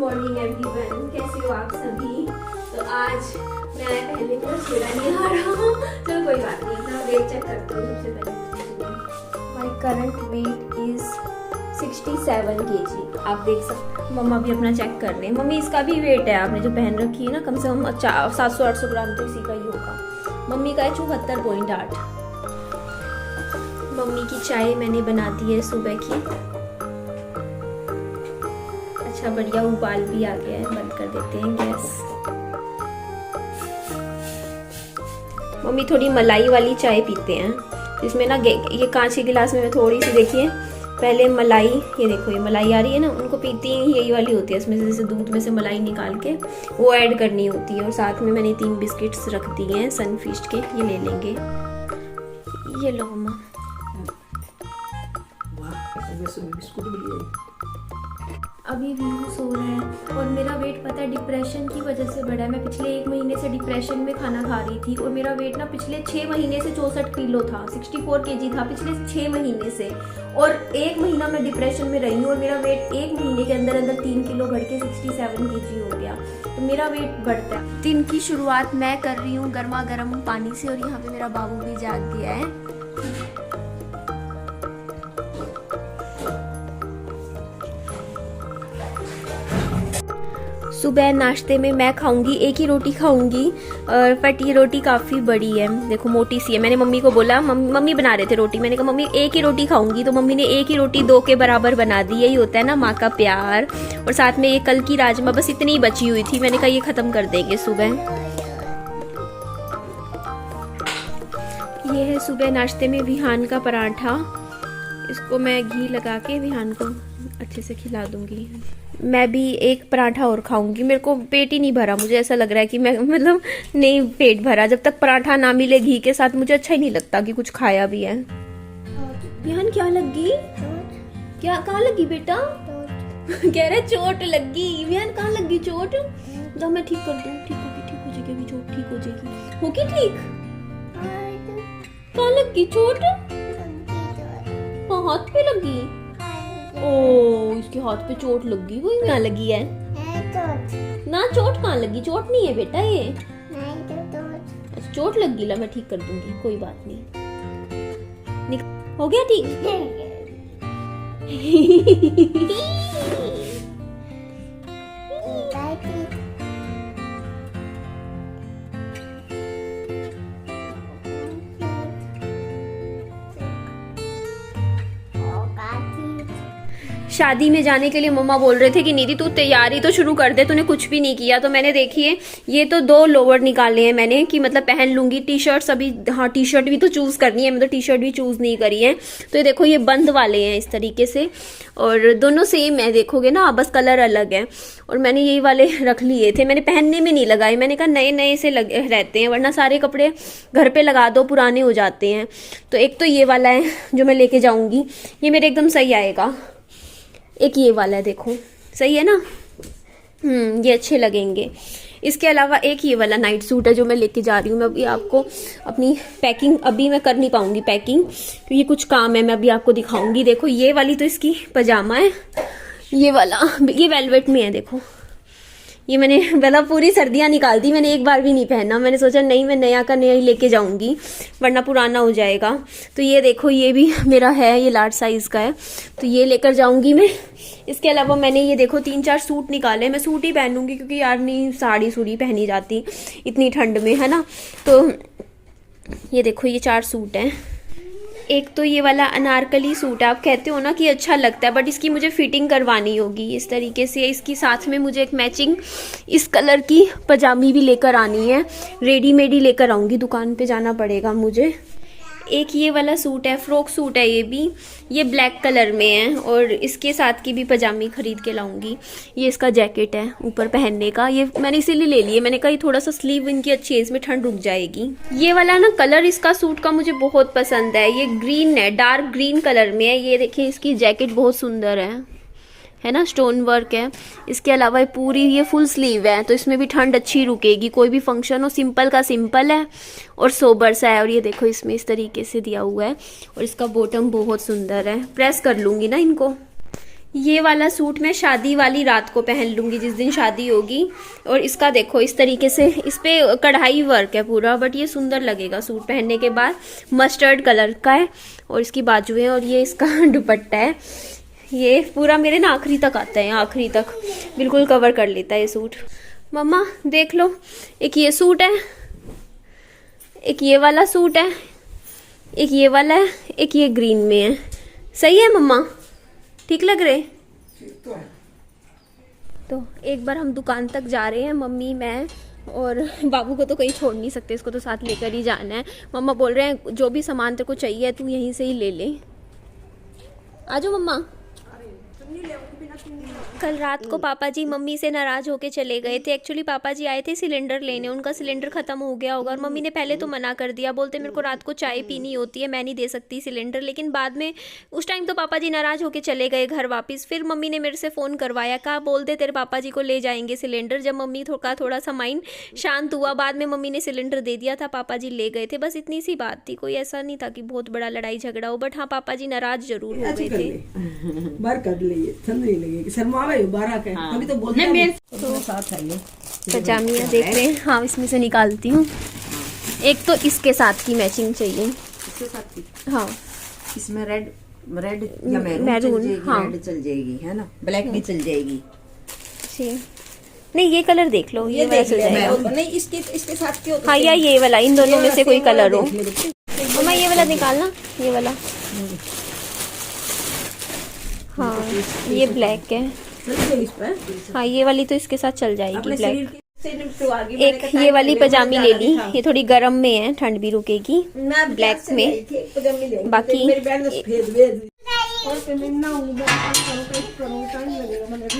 Morning everyone, कैसे हो आप सभी। तो आज मैं पहले तो छेड़ा नहीं आ रहा हूँ, चलो कोई बात नहीं, मैं वेट चेक करती हूँ। सबसे पहले my current weight is 67 kg। आप देख सकते, मम्मा भी अपना चेक कर रहे हैं। मम्मी इसका भी वेट है, आपने जो पहन रखी है ना, कम से कम 700-800 ग्राम तो इसी का ही होगा। मम्मी का है 74.8। मम्मी की चाय मैंने बना दी है सुबह की। अच्छा बढ़िया उबाल भी आ गया है, बंद कर देते हैं गैस। मम्मी थोड़ी मलाई वाली चाय पीते हैं, इसमें ना ये कांच के गिलास में मैं थोड़ी सी, देखिए पहले मलाई, ये देखो ये मलाई आ रही है ना, उनको पीती हैं यही वाली होती है, इसमें से जैसे दूध में से मलाई निकाल के वो ऐड करनी होती है। और साथ में मैंने 3 बिस्किट्स रख दिए हैं सनफीस्ट के, ये ले लेंगे। ये लो मम्मा। अभी व्यू सो रहा है और मेरा वेट पता है डिप्रेशन की वजह से बढ़ा है। मैं पिछले 1 महीने से डिप्रेशन में खाना खा रही थी और मेरा वेट ना पिछले 6 महीने से 64 किलो था, 64 kg था पिछले 6 महीने से। और 1 महीना मैं डिप्रेशन में रही हूँ और मेरा वेट 1 महीने के अंदर अंदर 3 किलो बढ़ के 67 kg हो गया। तो मेरा वेट बढ़ता है। दिन की शुरुआत मैं कर रही हूँ गर्मा गर्म पानी से और यहाँ पे मेरा बाबू भी जाग गया है। सुबह नाश्ते में मैं खाऊंगी, एक ही रोटी खाऊंगी, बट ये रोटी काफ़ी बड़ी है, देखो मोटी सी है। मैंने मम्मी को बोला, मम्मी बना रहे थे रोटी, मैंने कहा मम्मी एक ही रोटी खाऊंगी, तो मम्मी ने एक ही रोटी 2 के बराबर बना दी। यही होता है ना माँ का प्यार। और साथ में ये कल की राजमा बस इतनी ही बची हुई थी, मैंने कहा ये ख़त्म कर देंगे सुबह। ये है सुबह नाश्ते में विहान का पराठा, इसको मैं घी लगा के विहान को अच्छे से खिला दूंगी। मैं भी एक पराठा और खाऊंगी, मेरे को पेट ही नहीं भरा, मुझे ऐसा लग रहा है कि मैं मतलब नहीं पेट भरा। जब तक पराठा ना मिले घी के साथ मुझे अच्छा ही नहीं लगता कि कुछ खाया भी है। विहान क्या लगी? क्या कहाँ लगी बेटा? कह रहा चोट लगी। विहान कहाँ लगी चोट? तो मैं ठीक कर दूँ, ठीक हो जाएगी अभी, चोट ठीक हो जाएगी। होगी ठीक? कहाँ लगी चोट? हाथ पे लगी। ओ इसके हाथ पे चोट लगी, वही कहाँ लगी है ना? चोट कहाँ लगी? चोट नहीं है बेटा ये। अच्छा चोट लगी, ला मैं ठीक कर दूंगी, कोई बात नहीं। हो गया ठीक? शादी में जाने के लिए मम्मा बोल रहे थे कि निधि तू तैयारी तो शुरू कर दे, तूने कुछ भी नहीं किया। तो मैंने देखिए ये तो 2 लोवर निकाले हैं मैंने कि मतलब पहन लूंगी। टी शर्ट्स अभी, हाँ टी शर्ट भी तो चूज करनी है, मैं तो टी शर्ट भी चूज नहीं करी है। तो ये देखो ये बंद वाले हैं इस तरीके से, और दोनों सेम है, देखोगे ना बस कलर अलग है। और मैंने यही वाले रख लिए थे, मैंने पहनने में नहीं लगाए, मैंने कहा नए नए से रहते हैं, वरना सारे कपड़े घर पे लगा दो पुराने हो जाते हैं। तो एक तो ये वाला है जो मैं लेके जाऊंगी, ये मेरे एकदम सही आएगा। एक ये वाला है, देखो सही है ना, ये अच्छे लगेंगे। इसके अलावा एक ये वाला नाइट सूट है जो मैं लेके जा रही हूँ। मैं अभी आपको अपनी पैकिंग, अभी मैं कर नहीं पाऊंगी पैकिंग क्योंकि कुछ काम है, मैं अभी आपको दिखाऊंगी। देखो ये वाली तो इसकी पजामा है, ये वाला ये वेलवेट में है। देखो ये मैंने मतलब पूरी सर्दियाँ निकाल दी, मैंने एक बार भी नहीं पहना। मैंने सोचा नहीं मैं नया का नया ही लेके जाऊंगी वरना पुराना हो जाएगा। तो ये देखो ये भी मेरा है, ये लार्ज साइज़ का है, तो ये लेकर जाऊंगी मैं। इसके अलावा मैंने ये देखो 3-4 सूट निकाले, मैं सूट ही पहनूंगी क्योंकि यार नहीं साड़ी सूड़ी पहनी जाती इतनी ठंड में, है ना। तो ये देखो ये 4 सूट हैं। एक तो ये वाला अनारकली सूट है, आप कहते हो ना कि अच्छा लगता है, बट इसकी मुझे फिटिंग करवानी होगी इस तरीके से। इसकी साथ में मुझे एक मैचिंग इस कलर की पजामी भी लेकर आनी है, रेडीमेड ही लेकर आऊँगी, दुकान पे जाना पड़ेगा मुझे। एक ये वाला सूट है, फ्रॉक सूट है ये भी, ये ब्लैक कलर में है और इसके साथ की भी पजामी खरीद के लाऊंगी। ये इसका जैकेट है ऊपर पहनने का, ये मैंने इसीलिए ले लिए, मैंने कहा थोड़ा सा स्लीव इनकी अच्छी है, इसमें ठंड रुक जाएगी। ये वाला ना कलर इसका सूट का मुझे बहुत पसंद है, ये ग्रीन है, डार्क ग्रीन कलर में है। ये देखिए इसकी जैकेट बहुत सुंदर है ना, स्टोन वर्क है। इसके अलावा पूरी ये फुल स्लीव है, तो इसमें भी ठंड अच्छी रुकेगी, कोई भी फंक्शन हो। सिंपल का सिंपल है और सोबर सा है। और ये देखो इसमें इस तरीके से दिया हुआ है और इसका बॉटम बहुत सुंदर है, प्रेस कर लूँगी ना इनको। ये वाला सूट मैं शादी वाली रात को पहन लूंगी, जिस दिन शादी होगी। और इसका देखो इस तरीके से इस पे कढ़ाई वर्क है पूरा, बट ये सुंदर लगेगा सूट पहनने के बाद। मस्टर्ड कलर का है और इसकी बाजुएं, और ये इसका दुपट्टा है। ये पूरा मेरे ना आखिरी तक आता है, आखिरी तक बिल्कुल कवर कर लेता है ये सूट। मम्मा देख लो, एक ये सूट है, एक ये वाला सूट है, एक ये वाला है, एक ये ग्रीन में है। सही है मम्मा? ठीक लग रहे? तो एक बार हम दुकान तक जा रहे हैं, मम्मी मैं और बाबू को तो कहीं छोड़ नहीं सकते, इसको तो साथ लेकर ही जाना है। मम्मा बोल रहे हैं जो भी सामान तेरे को चाहिए तू यहीं से ही ले ले। आ जाओ मम्मा। कल रात को पापा जी मम्मी से नाराज होके चले गए थे। एक्चुअली पापा जी आए थे सिलेंडर लेने, उनका सिलेंडर खत्म हो गया होगा और मम्मी ने पहले तो मना कर दिया, बोलते मेरे को रात को चाय पीनी होती है, मैं नहीं दे सकती सिलेंडर। लेकिन बाद में उस टाइम तो पापा जी नाराज होके चले गए घर वापस। फिर मम्मी ने मेरे से फ़ोन करवाया, कहा बोल दे तेरे पापा जी को ले जाएंगे सिलेंडर। जब मम्मी थोड़ा सा माइंड शांत हुआ, बाद में मम्मी ने सिलेंडर दे दिया था, पापा जी ले गए थे। बस इतनी सी बात थी, कोई ऐसा नहीं था कि बहुत बड़ा लड़ाई झगड़ा हो। बट हाँ पापा जी नाराज जरूर हो गए थे। बाहर कर लिए, ठंड नहीं लगेगी, शर्मावे बाहर आके। अभी तो बोलते हैं मेरे साथ है ये पजामियाँ देख रहे हैं। हाँ इसमें से निकालती हूँ। एक तो इसके साथ की मैचिंग चाहिए, इसके साथ की। हाँ इसमें रेड या मैरून, हाँ रेड चल जाएगी, है ना? ब्लैक भी चल जाएगी। नहीं ये कलर देख लो, ये वाला चल जाएगा। नहीं इसके साथ क्यों? हाँ या ये वाला, इन दोनों में से कोई कलर हो। मम्मा ये वाला निकालना, ये वाला। हाँ ये ब्लैक है। हाँ ये वाली तो इसके साथ चल जाएगी ब्लैक। एक ये वाली पजामी ले ली, ये थोड़ी गर्म में है, ठंड भी रुकेगी ब्लैक में। बाकी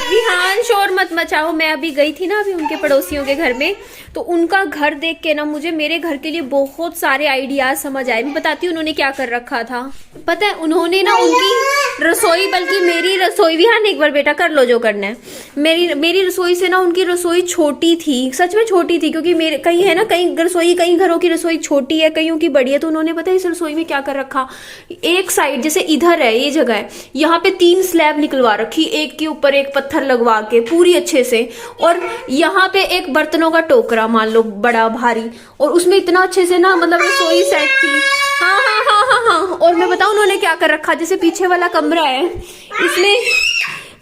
विहान शोर मत मचाओ। मैं अभी गई थी ना अभी उनके पड़ोसियों के घर में, तो उनका घर देख के ना मुझे मेरे घर के लिए बहुत सारे आइडियाज समझ आए। मैं बताती हूँ उन्होंने क्या कर रखा था। पता है उन्होंने ना उनकी रसोई, बल्कि मेरी रसोई, विहान एक बार बेटा कर लो जो करना है। मेरी रसोई से ना उनकी रसोई छोटी थी, सच में छोटी थी, क्योंकि मेरे कहीं है ना, कहीं रसोई, कई घरों की रसोई छोटी है, कईयों की बड़ी है। तो उन्होंने पता है इस रसोई में क्या कर रखा, एक साइड जैसे इधर है ये जगह है, यहाँ पे 3 स्लैब निकलवा रखी, एक के ऊपर एक पत्थर लगवा के पूरी अच्छे से। और यहाँ पे एक बर्तनों का टोकरा मान लो बड़ा भारी, और उसमें इतना अच्छे से ना मतलब रसोई सेट थी। हाँ हाँ हाँ हाँ हाँ। और मैं बताऊं उन्होंने क्या कर रखा, जैसे पीछे वाला कमरा है इसमें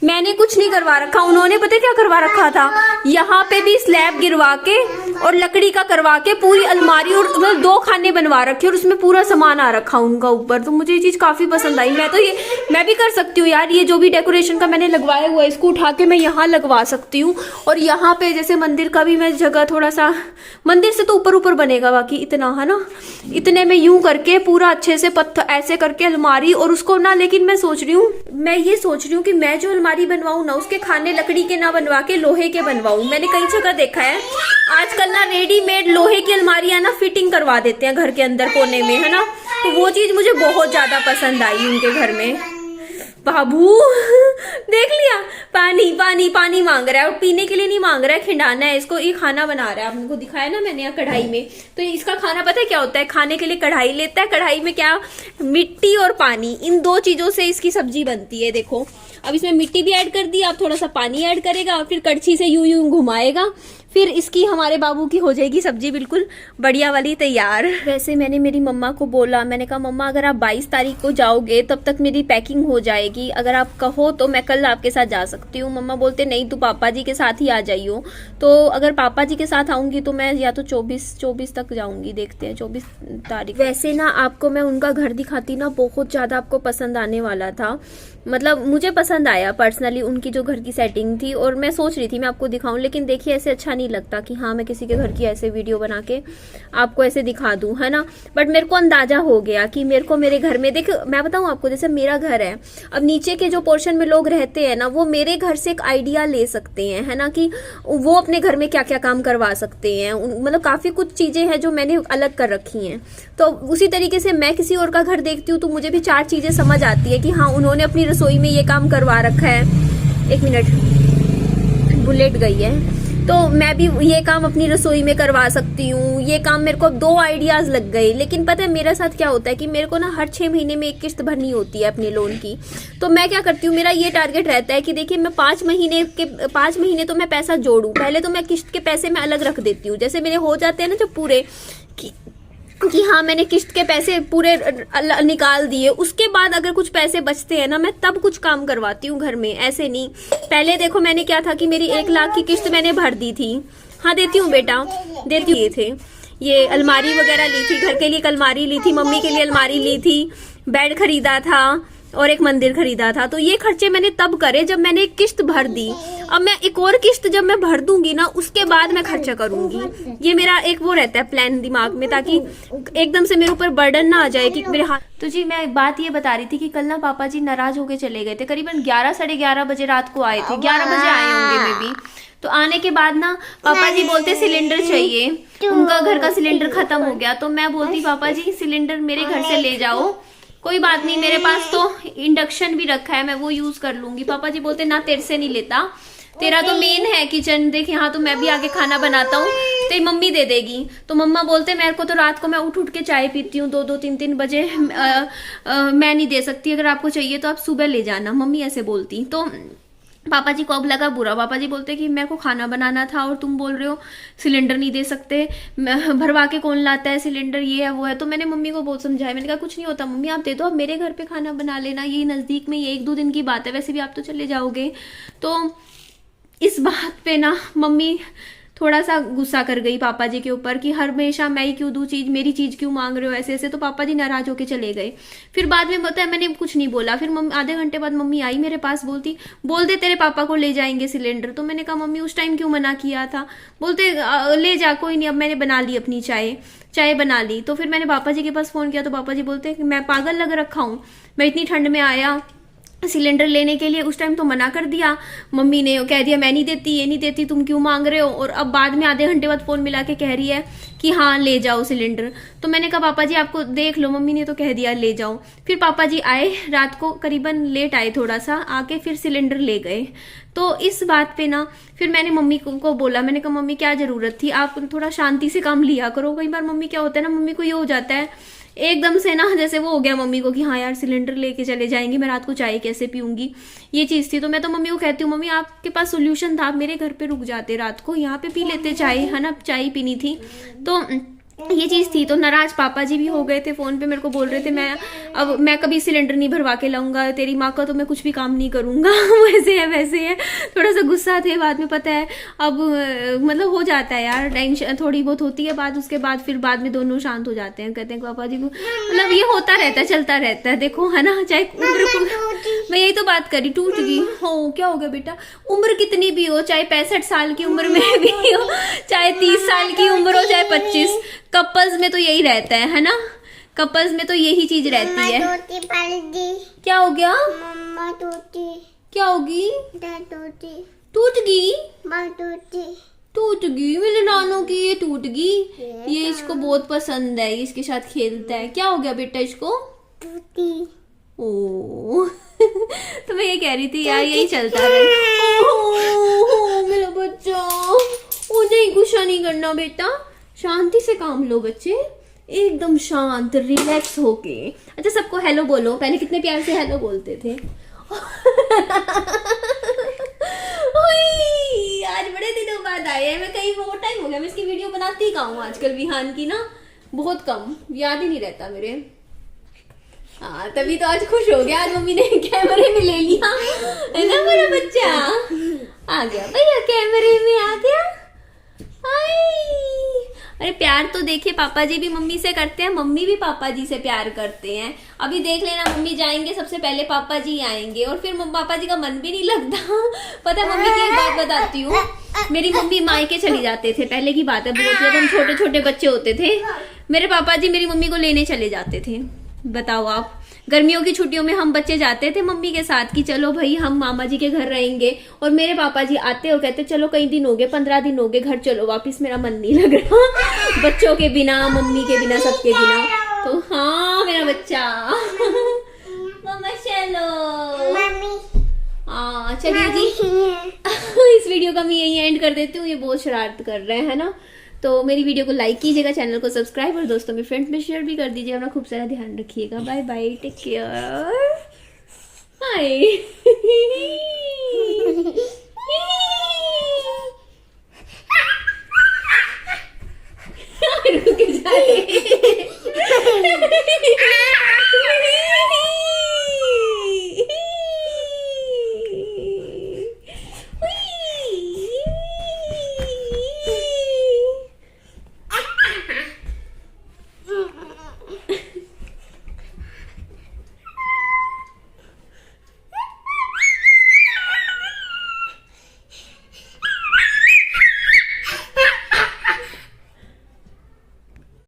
मैंने कुछ नहीं करवा रखा, उन्होंने पता क्या करवा रखा था, यहाँ पे भी स्लैब गिरवा के और लकड़ी का करवा के पूरी अलमारी और मतलब 2 खाने बनवा रखे और उसमें पूरा सामान आ रखा उनका ऊपर। तो मुझे ये चीज काफी पसंद आई। मैं भी कर सकती हूँ यार, ये जो भी डेकोरेशन का मैंने लगवाया हुआ है इसको उठा के मैं यहाँ लगवा सकती हूँ। और यहाँ पे जैसे मंदिर का भी मैं जगह थोड़ा सा, मंदिर से तो ऊपर बनेगा, बाकी इतना है ना, इतने में यूं करके पूरा अच्छे से पत्थर ऐसे करके अलमारी और उसको ना। लेकिन मैं ये सोच रही हूँ कि मैं जो अलमारी बनवाऊं ना, उसके खाने लकड़ी के ना बनवा के लोहे के बनवाऊं। मैंने कई जगह देखा है आजकल ना रेडीमेड लोहे की अलमारियां ना फिटिंग करवा देते हैं घर के अंदर कोने में, है ना। तो वो चीज मुझे बहुत ज्यादा पसंद आई उनके घर में। बाबू देख लिया, पानी पानी पानी मांग रहा है, और पीने के लिए नहीं मांग रहा है, खिंडाना है इसको। ये खाना बना रहा है, आपको दिखाया ना मैंने यहाँ कढ़ाई में। तो इसका खाना पता है क्या होता है, खाने के लिए कढ़ाई लेता है, कढ़ाई में क्या, मिट्टी और पानी, इन 2 चीजों से इसकी सब्जी बनती है। देखो अब इसमें मिट्टी भी ऐड कर दी, आप थोड़ा सा पानी ऐड करेगा और फिर कड़छी से यूं यूं घुमाएगा, फिर इसकी हमारे बाबू की हो जाएगी सब्जी बिल्कुल बढ़िया वाली तैयार। वैसे मैंने मेरी मम्मा को बोला, मैंने कहा मम्मा अगर आप 22 तारीख को जाओगे तब तक मेरी पैकिंग हो जाएगी, अगर आप कहो तो मैं कल आपके साथ जा सकती हूँ। मम्मा बोलते नहीं तू पापा जी के साथ ही आ जाइयो। तो अगर पापा जी के साथ आऊंगी तो मैं या तो 24 तक जाऊंगी, देखते हैं 24 तारीख। वैसे ना आपको मैं उनका घर दिखाती ना, बहुत ज्यादा आपको पसंद आने वाला था, मतलब मुझे पसंद आया पर्सनली उनकी जो घर की सेटिंग थी। और मैं सोच रही थी मैं आपको दिखाऊं, लेकिन देखिए ऐसे अच्छा नहीं लगता कि हाँ मैं किसी के घर की ऐसे वीडियो बना के आपको ऐसे दिखा दूं, है ना। बट मेरे को अंदाजा हो गया कि मेरे को मेरे घर में, देख मैं बताऊं आपको, जैसे मेरा घर है, अब नीचे के जो पोर्शन में लोग रहते हैं ना, वो मेरे घर से एक आइडिया ले सकते हैं, है ना, कि वो अपने घर में क्या क्या काम करवा सकते हैं। मतलब काफी कुछ चीजें हैं जो मैंने अलग कर रखी हैं। तो उसी तरीके से मैं किसी और का घर देखती हूँ तो मुझे भी 4 चीजें समझ आती है कि हाँ उन्होंने अपनी रसोई में ये काम करवा रखा है। 1 मिनट, बुलेट गई है। तो मैं भी ये काम अपनी रसोई में करवा सकती हूँ। ये काम मेरे को अब 2 आइडियाज लग गए। लेकिन पता है मेरे साथ क्या होता है कि मेरे को ना हर 6 महीने में एक किस्त भरनी होती है अपने लोन की। तो मैं क्या करती हूँ, मेरा ये टारगेट रहता है कि देखिए मैं 5 महीने तो मैं पैसा जोड़ूं। पहले तो मैं किस्त के पैसे मैं अलग रख देती हूँ। जैसे मेरे हो जाते हैं ना जब पूरे कि हाँ मैंने किस्त के पैसे पूरे निकाल दिए, उसके बाद अगर कुछ पैसे बचते हैं ना मैं तब कुछ काम करवाती हूँ घर में। ऐसे नहीं, पहले देखो मैंने क्या था कि मेरी 1 लाख की किस्त मैंने भर दी थी। हाँ देती हूँ बेटा, देती हूँ। ये थे, ये अलमारी वगैरह ली थी, घर के लिए एक अलमारी ली थी, मम्मी के लिए अलमारी ली थी, बेड खरीदा था और एक मंदिर खरीदा था। तो ये खर्चे मैंने तब करे जब मैंने एक किस्त भर दी। अब मैं एक और किस्त जब मैं भर दूंगी ना उसके बाद मैं खर्चा करूंगी। ये मेरा एक वो रहता है प्लान दिमाग में, ताकि एकदम से मेरे ऊपर बर्डन ना आ जाए कि मेरे हाथ। तो जी मैं बात ये बता रही थी कि कल ना पापा जी नाराज होके चले गए थे। करीबन 11 साढ़े 11 बजे रात को आए थे, 11 बजे आए होंगे मे बी। तो आने के बाद ना पापा जी बोलते सिलेंडर चाहिए, उनका घर का सिलेंडर खत्म हो गया। तो मैं बोलती पापा जी सिलेंडर मेरे घर से ले जाओ, कोई बात नहीं मेरे पास तो इंडक्शन भी रखा है, मैं वो यूज कर लूंगी। पापा जी बोलते ना तेरे से नहीं लेता, तेरा तो मेन है किचन, देख यहाँ तो मैं भी आके खाना बनाता हूँ, तेरी मम्मी दे देगी। तो मम्मा बोलते मेरे को तो रात को मैं उठ के चाय पीती हूँ 2-2 3-3 बजे, मैं नहीं दे सकती, अगर आपको चाहिए तो आप सुबह ले जाना, मम्मी ऐसे बोलती। तो पापा जी को अब लगा बुरा। पापा जी बोलते कि मेरे को खाना बनाना था और तुम बोल रहे हो सिलेंडर नहीं दे सकते, भरवा के कौन लाता है सिलेंडर, ये है वो है। तो मैंने मम्मी को बहुत समझाया, मैंने कहा कुछ नहीं होता मम्मी, आप दे दो, आप मेरे घर पे खाना बना लेना, ये नज़दीक में, ये 1-2 दिन की बात है, वैसे भी आप तो चले जाओगे। तो इस बात पे ना मम्मी थोड़ा सा गुस्सा कर गई पापा जी के ऊपर कि हमेशा मैं ही क्यों दूं चीज, मेरी चीज क्यों मांग रहे हो ऐसे ऐसे। तो पापा जी नाराज होके चले गए। फिर बाद में बताया मैंने कुछ नहीं बोला। फिर मम्मी आधे घंटे बाद मम्मी आई मेरे पास, बोलती बोल दे तेरे पापा को ले जाएंगे सिलेंडर। तो मैंने कहा मम्मी उस टाइम क्यों मना किया था? बोलते ले जा, कोई नहीं, अब मैंने बना ली अपनी चाय बना ली। तो फिर मैंने पापा जी के पास फोन किया तो पापा जी बोलते मैं पागल लग रखा हूँ, मैं इतनी ठंड में आया सिलेंडर लेने के लिए, उस टाइम तो मना कर दिया, मम्मी ने कह दिया मैं नहीं देती, ये नहीं देती, तुम क्यों मांग रहे हो, और अब बाद में आधे घंटे बाद फोन मिला के कह रही है कि हाँ ले जाओ सिलेंडर। तो मैंने कहा पापा जी आपको देख लो, मम्मी ने तो कह दिया ले जाओ। फिर पापा जी आए रात को, करीबन लेट आए थोड़ा सा, आके फिर सिलेंडर ले गए। तो इस बात पे ना फिर मैंने मम्मी को बोला, मैंने कहा मम्मी क्या जरूरत थी, आप थोड़ा शांति से काम लिया करो। कई बार मम्मी क्या होता है ना, मम्मी को ये हो जाता है एकदम से ना, जैसे वो हो गया मम्मी को कि हाँ यार सिलेंडर लेके चले जाएंगे, मैं रात को चाय कैसे पीऊंगी, ये चीज थी। तो मैं तो मम्मी को कहती हूँ मम्मी आपके पास सोल्यूशन था, आप मेरे घर पे रुक जाते, रात को यहाँ पे पी लेते चाय, है ना, चाय पीनी थी। तो ये चीज थी। तो नाराज पापा जी भी हो गए थे, फोन पे मेरे को बोल रहे थे मैं कभी सिलेंडर नहीं भरवा के लाऊंगा, तेरी माँ का तो मैं कुछ भी काम नहीं करूंगा वैसे है। थोड़ा सा गुस्सा थे, बाद में पता है अब मतलब हो जाता है यार, टेंशन थोड़ी बहुत होती है बात, उसके बाद फिर बाद में दोनों शांत हो जाते हैं। कहते हैं पापा जी को मतलब ये होता रहता है, चलता रहता है, देखो है ना, चाहे उम्र, मैं यही तो बात करी, टूट गई हो, क्या हो गया बेटा, उम्र कितनी भी हो, चाहे 65 साल की उम्र में भी हो, चाहे 30 साल की उम्र हो, चाहे 25, कपल्स में तो यही रहता है ना, कपल्स में तो यही चीज रहती है। क्या हो गया? मम्मा टूटी। क्या होगी? टूट गई, टूट गई मेरे नानू की, ये टूट गई, ये इसको बहुत पसंद है, इसके साथ खेलता है। क्या हो गया बेटा इसको? टूटी। ओ तो मैं ये कह रही थी यार यही चलता है। मेरा बच्चा, मुझे गुस्सा नहीं करना बेटा, शांति से काम लो बच्चे, एकदम शांत रिलैक्स होके। अच्छा सबको हेलो बोलो, पहले कितने प्यार से हेलो बोलते थे आज बड़े दिनों बाद आए हैं, मैं कहीं बहुत टाइम हो गया, मैं इसकी वीडियो बनाती कहाँ हूँ आजकल, विहान की ना बहुत कम, याद ही नहीं रहता मेरे। हाँ तभी तो आज खुश हो गया, आज मम्मी ने कैमरे में ले लिया, है ना मेरा बच्चा आ गया भैया, कैमरे में आ गया। अरे प्यार तो देखिए पापा जी भी मम्मी से करते हैं, मम्मी भी पापा जी से प्यार करते हैं। अभी देख लेना मम्मी जाएंगे सबसे पहले पापा जी आएंगे, और फिर पापा जी का मन भी नहीं लगता। पता है मम्मी की एक बात बताती हूँ, मेरी मम्मी मायके चली जाते थे, पहले की बात है, बहुत जब हम छोटे छोटे बच्चे होते थे, मेरे पापा जी मेरी मम्मी को लेने चले जाते थे। बताओ आप, गर्मियों की छुट्टियों में हम बच्चे जाते थे मम्मी के साथ कि चलो भाई हम मामा जी के घर रहेंगे, और मेरे पापा जी आते और कहते चलो कई दिन हो गए, 15 दिन हो गए, घर चलो वापिस, मेरा मन नहीं लग रहा बच्चों के बिना, मम्मी के बिना, सबके बिना। तो हाँ मेरा बच्चा मम्मा चलो, हाँ चलिए जी इस वीडियो का मैं यही एंड कर देती हूँ, ये बहुत शरारत कर रहे हैं, है ना। तो मेरी वीडियो को लाइक कीजिएगा, चैनल को सब्सक्राइब और दोस्तों में फ्रेंड्स में शेयर भी कर दीजिएगा। अपना खूब सारा ध्यान रखिएगा। Bye bye, take care, bye.